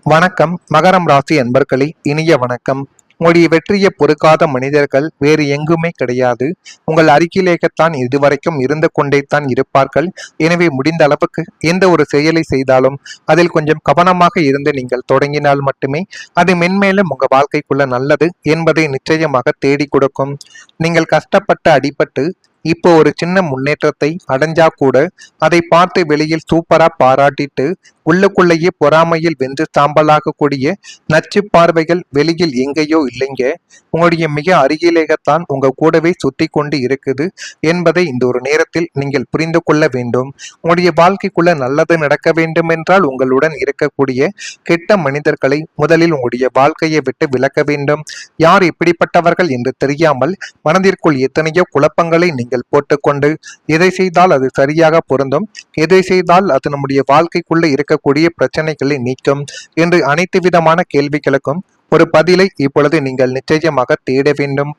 வணக்கம் மகரம் ராசி அன்பர்களே, இனிய வணக்கம். உங்களுடைய வெற்றியை பொறுக்காத மனிதர்கள் வேறு எங்குமே கிடையாது. உங்கள் அருகிலேயத்தான் இதுவரைக்கும் இருந்து கொண்டே தான் இருப்பார்கள். எனவே முடிந்த அளவுக்கு எந்த ஒரு செயலை செய்தாலும் அதில் கொஞ்சம் கவனமாக இருந்து நீங்கள் தொடங்கினால் மட்டுமே அது மென்மேலும் உங்க வாழ்க்கைக்குள்ள நல்லது என்பதை நிச்சயமாக தேடி கொடுக்கும். நீங்கள் கஷ்டப்பட்டு அடிபட்டு இப்போ ஒரு சின்ன முன்னேற்றத்தை அடைஞ்சா கூட அதை பார்த்து வெளியில் சூப்பரா பாராட்டிட்டு உள்ளுக்குள்ளேயே பொறாமையில் வெந்து சாம்பலாக கூடிய நச்சு பார்வைகள் வெளியில் எங்கேயோ இல்லைங்க, உங்களுடைய மிக அருகிலேயத்தான் உங்க கூடவே சுத்தி கொண்டு இருக்குது என்பதை இந்த ஒரு நேரத்தில் நீங்கள் புரிந்து கொள்ள வேண்டும். உங்களுடைய வாழ்க்கைக்குள்ள நல்லது நடக்க வேண்டும் என்றால் உங்களுடன் இருக்கக்கூடிய கெட்ட மனிதர்களை முதலில் உங்களுடைய வாழ்க்கையை விட்டு விலக்க வேண்டும். யார் எப்படிப்பட்டவர்கள் என்று தெரியாமல் மனதிற்குள் எத்தனையோ குழப்பங்களை நீங்கள் போட்டுக்கொண்டு எதை செய்தால் அது சரியாக பொருந்தும், எதை செய்தால் அது நம்முடைய வாழ்க்கைக்குள்ள இருக்கக்கூடிய பிரச்சனைகளை நீக்கும் என்று அனைத்து விதமான கேள்விகளுக்கும் ஒரு பதிலை இப்பொழுது நீங்கள் நிச்சயமாக தேட வேண்டும்.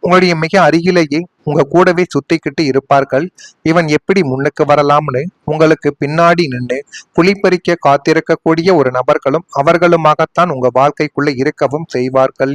உங்களுடைய மிக அருகிலேயே உங்க கூடவே சுத்திக்கிட்டு இருப்பார்கள். இவன் எப்படி முன்னுக்கு வரலாம்னு உங்களுக்கு பின்னாடி நின்று புலிப்பறிக்க காத்திருக்கக்கூடிய ஒரு நபர்களும் அவர்களுமாகத்தான் உங்க வாழ்க்கைக்குள்ள இருக்கவும் செய்வார்கள்.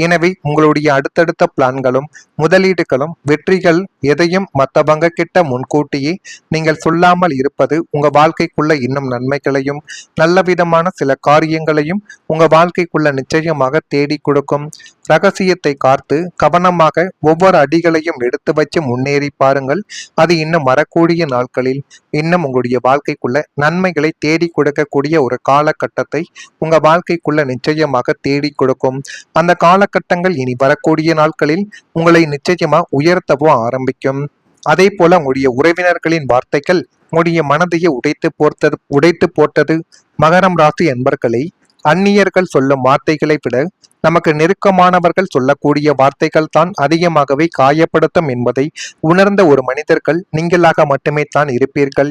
எனவே உங்களுடைய அடுத்தடுத்த பிளான்களும் முதலீடுகளும் வெற்றிகள் எதையும் மற்றவங்க கிட்ட முன்கூட்டியே நீங்கள் சொல்லாமல் இருப்பது உங்க வாழ்க்கைக்குள்ள இன்னும் நன்மைகளையும் நல்ல விதமான சில காரியங்களையும் உங்க வாழ்க்கைக்குள்ள நிச்சயமாக தேடி கொடுக்கும். ரகசியத்தை காத்து கவனமாக ஒவ்வொரு அடிகளையும் எடுத்து வச்சு முன்னேறி பாருங்கள். அது இன்னும் வரக்கூடிய நாட்களில் இன்னும் உங்களுடைய வாழ்க்கைக்குள்ள நன்மைகளை தேடி கொடுக்கக்கூடிய ஒரு காலகட்டத்தை உங்க வாழ்க்கைக்குள்ள நிச்சயமாக தேடி கொடுக்கும். அந்த காலகட்டங்கள் இனி வரக்கூடிய நாட்களில் உங்களை நிச்சயமா உயர்த்தவோ ஆரம்பிக்கும். அதே போல உங்களுடைய உறவினர்களின் வார்த்தைகள் உங்களுடைய மனதையே உடைத்து போட்டது. மகரம் ராசி அன்பர்களை, அந்நியர்கள் சொல்லும் வார்த்தைகளை விட நமக்கு நெருக்கமானவர்கள் சொல்லக்கூடிய வார்த்தைகள் தான் அதிகமாகவே காயப்படுத்தும் என்பதை உணர்ந்த ஒரு மனிதர்கள் நீங்களாக மட்டுமே தான் இருப்பீர்கள்.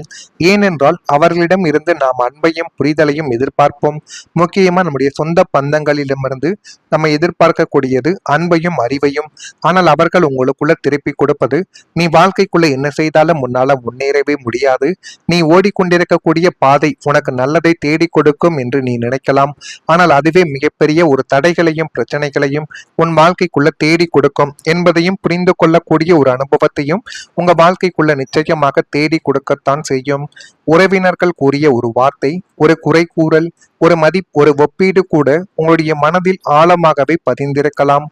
ஏனென்றால் அவர்களிடம் இருந்து நாம் அன்பையும் புரிதலையும் எதிர்பார்ப்போம். முக்கியமா நம்முடைய சொந்த பந்தங்களிடமிருந்து நம்ம எதிர்பார்க்கக்கூடியது அன்பையும் அறிவையும். ஆனால் அவர்கள் உங்களுக்குள்ள திருப்பி கொடுப்பது, நீ வாழ்க்கைக்குள்ள என்ன செய்தாலும் முன்னால முன்னேறவே முடியாது, நீ ஓடிக்கொண்டிருக்கக்கூடிய பாதை உனக்கு நல்லதை தேடி கொடுக்கும் என்று நீ நினைக்கலாம். ஆனால் அதுவே மிகப்பெரிய ஒரு தடைகளையும் பிரச்சனைகளையும் உன் வாழ்க்கைக்குள்ள தேடி கொடுக்கும் என்பதையும் புரிந்து கொள்ளக்கூடிய ஒரு அனுபவத்தையும் உங்க வாழ்க்கைக்குள்ள நிச்சயமாக தேடி கொடுக்கத்தான் செய்யும். உறவினர்கள் கூறிய ஒரு வார்த்தை, ஒரு குறை கூறல், ஒரு ஒரு ஒப்பீடு கூட உங்களுடைய மனதில் ஆழமாகவே பதிந்திருக்கலாம்.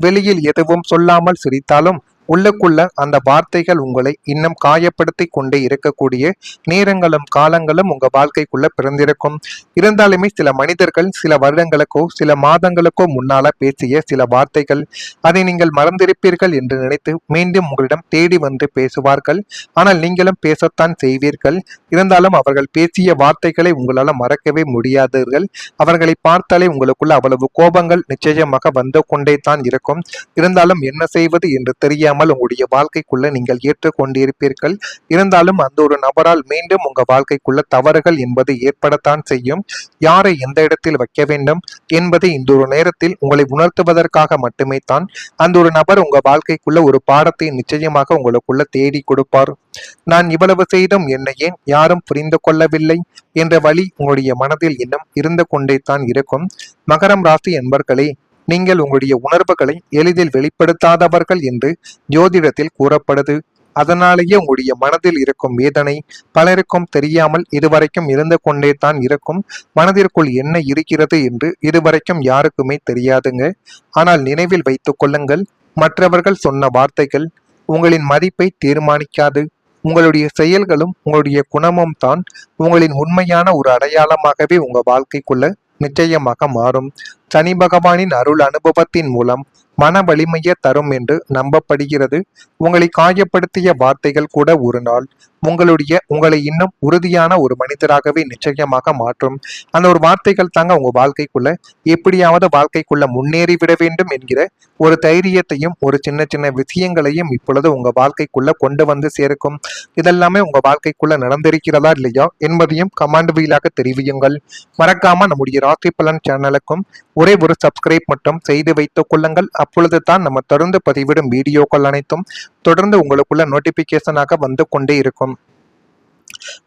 வெளியில் எதுவும் சொல்லாமல் சிரித்தாலும் உள்ளுக்குள்ள அந்த வார்த்தைகள் உங்களை இன்னும் காயப்படுத்தி கொண்டே இருக்கக்கூடிய நேரங்களும் காலங்களும் உங்க வாழ்க்கைக்குள்ள பிறந்திருக்கும். இருந்தாலுமே சில மனிதர்கள் சில வருடங்களுக்கோ சில மாதங்களுக்கோ முன்னால பேசிய சில வார்த்தைகள், அதை நீங்கள் மறந்திருப்பீர்கள் என்று நினைத்து மீண்டும் உங்களிடம் தேடி வந்து பேசுவார்கள். ஆனால் நீங்களும் பேசத்தான் செய்வீர்கள். இருந்தாலும் அவர்கள் பேசிய வார்த்தைகளை உங்களால மறக்கவே முடியாதீர்கள். அவர்களை பார்த்தாலே உங்களுக்குள்ள அவ்வளவு கோபங்கள் நிச்சயமாக வந்து கொண்டே தான் இருக்கும். இருந்தாலும் என்ன செய்வது என்று தெரியாமல் உங்களுடைய வாழ்க்கைக்குள்ள நீங்கள் ஏற்றுக்கொண்டிருப்பீர்கள். இருந்தாலும் அந்த ஒரு நபரால் மீண்டும் உங்க வாழ்க்கைக்குள்ள தவறுகள் என்பது ஏற்படத்தான் செய்யும். யாரை எந்த இடத்தில் வைக்க வேண்டும் என்பதை இந்த ஒரு நேரத்தில் உங்களை உணர்த்துவதற்காக மட்டுமே தான் அந்த ஒரு நபர் உங்க வாழ்க்கைக்குள்ள ஒரு பாடத்தை நிச்சயமாக உங்களுக்குள்ள தேடி கொடுப்பார். நான் இவ்வளவு செய்தும் என்னை ஏன் யாரும் புரிந்து கொள்ளவில்லை என்ற வழி உங்களுடைய மனதில் இன்னும் இருந்து கொண்டே தான் இருக்கும். மகரம் ராசி என்பர்களே, நீங்கள் உங்களுடைய உணர்வுகளை எளிதில் வெளிப்படுத்தாதவர்கள் என்று ஜோதிடத்தில் கூறப்படுது. அதனாலேயே உங்களுடைய மனதில் இருக்கும் வேதனை பலருக்கும் தெரியாமல் இதுவரைக்கும் இருந்து கொண்டே தான் இருக்கும். மனதிற்குள் என்ன இருக்கிறது என்று இதுவரைக்கும் யாருக்குமே தெரியாதுங்க. ஆனால் நினைவில் வைத்துக் கொள்ளுங்கள், மற்றவர்கள் சொன்ன வார்த்தைகள் உங்களின் மதிப்பை தீர்மானிக்காது. உங்களுடைய செயல்களும் உங்களுடைய குணமும் தான் உங்களின் உண்மையான ஒரு அடையாளமாகவே உங்க வாழ்க்கைக்குள்ள நிச்சயமாக மாறும். சனி பகவானின் அருள் அனுபவத்தின் மூலம் மன வலிமையை தரும் என்று நம்பப்படுகிறது. உங்களை காயப்படுத்திய வார்த்தைகள் கூட ஒரு நாள் உங்களை இன்னும் உறுதியான ஒரு மனிதராகவே நிச்சயமாக மாற்றும். அந்த ஒரு வார்த்தைகள் தாங்க உங்க வாழ்க்கைக்குள்ள எப்படியாவது வாழ்க்கைக்குள்ள முன்னேறி விட வேண்டும் என்கிற ஒரு தைரியத்தையும் ஒரு சின்ன சின்ன விஷயங்களையும் இப்பொழுது உங்க வாழ்க்கைக்குள்ள கொண்டு வந்து சேர்க்கும். இதெல்லாமே உங்க வாழ்க்கைக்குள்ள நடந்திருக்கிறதா இல்லையா என்பதையும் கமெண்ட் வீலாக தெரிவியுங்கள். மறக்காம நம்முடைய ராசி பலன் சேனலுக்கும் ஒரே ஒரு சப்ஸ்கிரைப் மட்டும் செய்து வைத்துக் கொள்ளுங்கள். அப்பொழுது தான் நம்ம தொடர்ந்து பதிவிடும் வீடியோக்கள் அனைத்தும் தொடர்ந்து உங்களுக்குள்ள நோட்டிபிகேஷனாக வந்து கொண்டே இருக்கும்.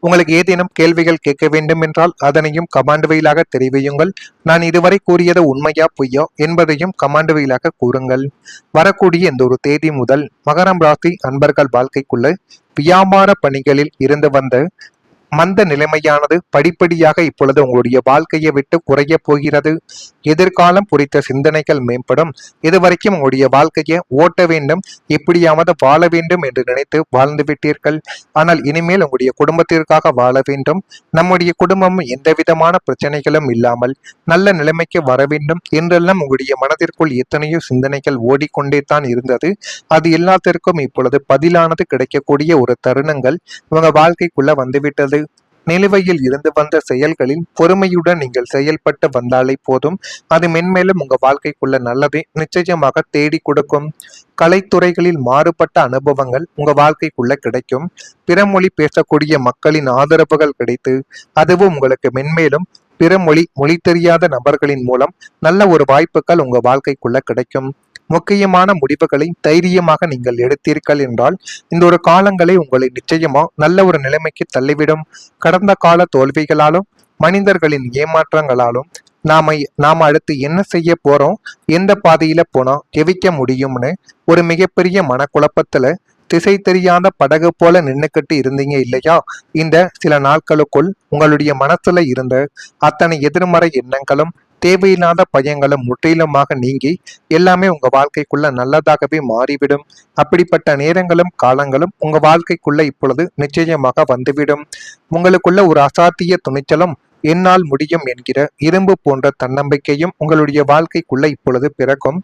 உங்களுக்கு ஏதேனும் கேள்விகள் கேட்க வேண்டும் என்றால் அதனையும் கமாண்ட் வழியாக தெரிவியுங்கள். நான் இதுவரை கூறியது உண்மையா பொய்யா என்பதையும் கமாண்ட் வழியாக கூறுங்கள். வரக்கூடிய இந்த ஒரு தேதி முதல் மகரம் ராசி அன்பர்கள் வாழ்க்கைக்குள்ள வியாபார பணிகளில் இருந்து வந்த மந்த நிலைமையானது படிப்படியாக இப்பொழுது உங்களுடைய வாழ்க்கையை விட்டு குறைய போகிறது. எதிர்காலம் குறித்த சிந்தனைகள் மேம்படும். இதுவரைக்கும் உங்களுடைய வாழ்க்கையை ஓட்ட வேண்டும், எப்படியாவது வாழ வேண்டும் என்று நினைத்து வாழ்ந்து விட்டீர்கள். ஆனால் இனிமேல் உங்களுடைய குடும்பத்திற்காக வாழ வேண்டும், நம்முடைய குடும்பம் எந்த விதமான பிரச்சனைகளும் இல்லாமல் நல்ல நிலைமைக்கு வர வேண்டும் என்றெல்லாம் உங்களுடைய மனதிற்குள் எத்தனையோ சிந்தனைகள் ஓடிக்கொண்டே தான் இருந்தது. அது எல்லாத்திற்கும் இப்பொழுது பதிலானது கிடைக்கக்கூடிய ஒரு தருணங்கள் உங்க வாழ்க்கைக்குள்ள வந்துவிட்டது. நிலுவையில் இருந்து வந்த செயல்களில் பொறுமையுடன் நீங்கள் செயல்பட்டு வந்தாலே போதும். அது மென்மேலும் உங்க வாழ்க்கைக்குள்ள நல்லதை நிச்சயமாக தேடி கொடுக்கும். கலைத்துறைகளில் மாறுபட்ட அனுபவங்கள் உங்க வாழ்க்கைக்குள்ள கிடைக்கும். பிற மொழி பேசக்கூடிய மக்களின் ஆதரவுகள் கிடைத்து அதுவும் உங்களுக்கு மென்மேலும் பிற மொழி தெரியாத நபர்களின் மூலம் நல்ல ஒரு வாய்ப்புகள் உங்க வாழ்க்கைக்குள்ள கிடைக்கும். முக்கியமான முடிவுகளை தைரியமாக நீங்கள் எடுத்தீர்கள் என்றால் இந்த ஒரு காலங்களை உங்களை நிச்சயமா நல்ல ஒரு நிலைமைக்கு தள்ளிவிடும். கடந்த கால தோல்விகளாலும் மனிதர்களின் ஏமாற்றங்களாலும் நாம அடுத்து என்ன செய்ய போறோம், எந்த பாதையில போனா ஜெயிக்க முடியும்னு ஒரு மிகப்பெரிய மனக்குழப்பத்துல திசை தெரியாத படகு போல நின்னுக்கிட்டு இருந்தீங்க இல்லையா? இந்த சில நாட்களுக்குள் உங்களுடைய மனசுல இருந்த அத்தனை எதிர்மறை எண்ணங்களும் தேவையில்லாத பயங்களும் முற்றிலுமாக நீங்கி எல்லாமே உங்க வாழ்க்கைக்குள்ள நல்லதாகவே மாறிவிடும். அப்படிப்பட்ட நேரங்களும் காலங்களும் உங்க வாழ்க்கைக்குள்ள இப்பொழுது நிச்சயமாக வந்துவிடும். உங்களுக்குள்ள ஒரு அசாத்திய துணிச்சலும் என்னால் முடியும் என்கிற இரும்பு போன்ற தன்னம்பிக்கையும் உங்களுடைய வாழ்க்கைக்குள்ள இப்பொழுது பிறக்கும்.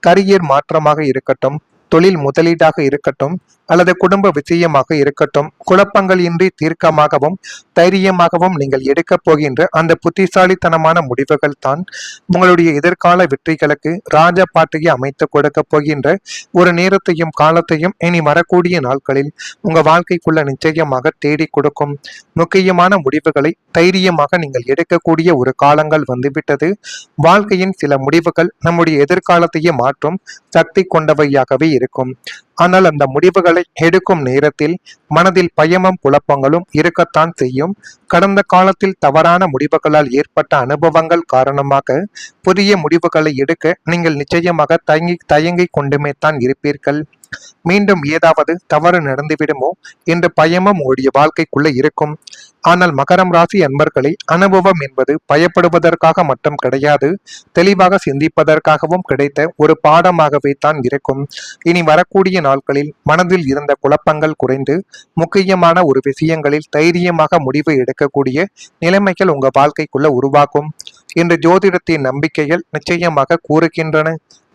கரியர் மாற்றமாக இருக்கட்டும், தொழில் முதலீடாக இருக்கட்டும் அல்லது குடும்ப விஷயமாக இருக்கட்டும், குழப்பங்கள் இன்றி தீர்க்கமாகவும் தைரியமாகவும் நீங்கள் எடுக்க போகின்ற அந்த புத்திசாலித்தனமான முடிவுகள் தான் உங்களுடைய எதிர்கால வெற்றிகளுக்கு ராஜபாட்டையை அமைத்து கொடுக்க போகின்ற ஒரு நேரத்தையும் காலத்தையும் இனி வரக்கூடிய நாட்களில் உங்க வாழ்க்கைக்குள்ள நிச்சயமாக தேடி கொடுக்கும். முக்கியமான முடிவுகளை தைரியமாக நீங்கள் எடுக்கக்கூடிய ஒரு காலங்கள் வந்துவிட்டது. வாழ்க்கையின் சில முடிவுகள் நம்முடைய எதிர்காலத்தையே மாற்றும் சக்தி கொண்டவையாகவே இருக்கும். ஆனால் அந்த முடிவுகளை எடுக்கும் நேரத்தில் மனதில் பயமும் குழப்பங்களும் இருக்கத்தான் செய்யும். கடந்த காலத்தில் தவறான முடிவுகளால் ஏற்பட்ட அனுபவங்கள் காரணமாக புதிய முடிவுகளை எடுக்க நீங்கள் நிச்சயமாக தயங்கி கொண்டுமே தான் இருப்பீர்கள். மீண்டும் ஏதாவது தவறு நடந்துவிடுமோ என்ற பயமும் உங்களுடைய வாழ்க்கைக்குள்ள இருக்கும். ஆனால் மகரம் ராசி அன்பர்களே, அனுபவம் என்பது பயப்படுவதற்காக மட்டும் கிடையாது, தெளிவாக சிந்திப்பதற்காகவும் கிடைத்த ஒரு பாடமாகவே தான் இருக்கும். இனி வரக்கூடிய நாட்களில் மனதில் இருந்த குழப்பங்கள் குறைந்து முக்கியமான ஒரு விஷயங்களில் தைரியமாக முடிவு எடுக்கக்கூடிய நிலைமைகள் உங்க வாழ்க்கைக்குள்ள உருவாக்கும் என்று ஜோதிடத்தின் நம்பிக்கைகள் நிச்சயமாக கூறுகின்றன.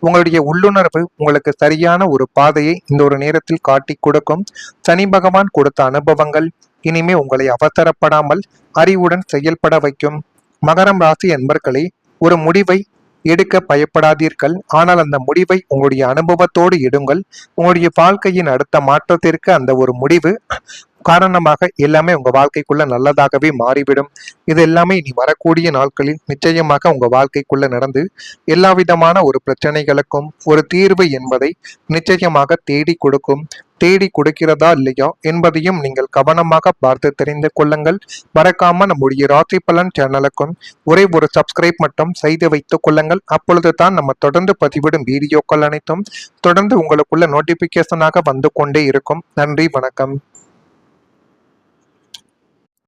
உங்களுடைய உள்ளுணர்வு உங்களுக்கு சரியான ஒரு பாதையை இந்த ஒரு நேரத்தில் காட்டி கொடுக்கும். சனி பகவான் கொடுத்த அனுபவங்கள் இனிமே உங்களை அவசரப்படாமல் அறிவுடன் செயல்பட வைக்கும். மகரம் ராசி அன்பர்களே, ஒரு முடிவை எடுக்க பயப்படாதீர்கள். ஆனால் அந்த முடிவை உங்களுடைய அனுபவத்தோடு எடுங்கள். உங்களுடைய வாழ்க்கையின் அடுத்த மாற்றத்திற்கு அந்த ஒரு முடிவு காரணமாக எல்லாமே உங்க வாழ்க்கைக்குள்ள நல்லதாகவே மாறிவிடும். இது எல்லாமே இனி வரக்கூடிய நாட்களில் நிச்சயமாக உங்க வாழ்க்கைக்குள்ள நடந்து எல்லா விதமான ஒரு பிரச்சனைகளுக்கும் ஒரு தீர்வு என்பதை நிச்சயமாக தேடி கொடுக்கும். தேடி கொடுக்கிறதா இல்லையா என்பதையும் நீங்கள் கவனமாக பார்த்து தெரிந்து கொள்ளுங்கள். மறக்காம நம்முடைய ராசி பலன் சேனலுக்கும் ஒரே ஒரு சப்ஸ்கிரைப் மட்டும் செய்து வைத்துக் கொள்ளுங்கள். அப்பொழுது தான் நம்ம தொடர்ந்து பதிவிடும் வீடியோக்கள் அனைத்தும் தொடர்ந்து உங்களுக்குள்ள நோட்டிபிகேஷனாக வந்து கொண்டே இருக்கும். நன்றி, வணக்கம்.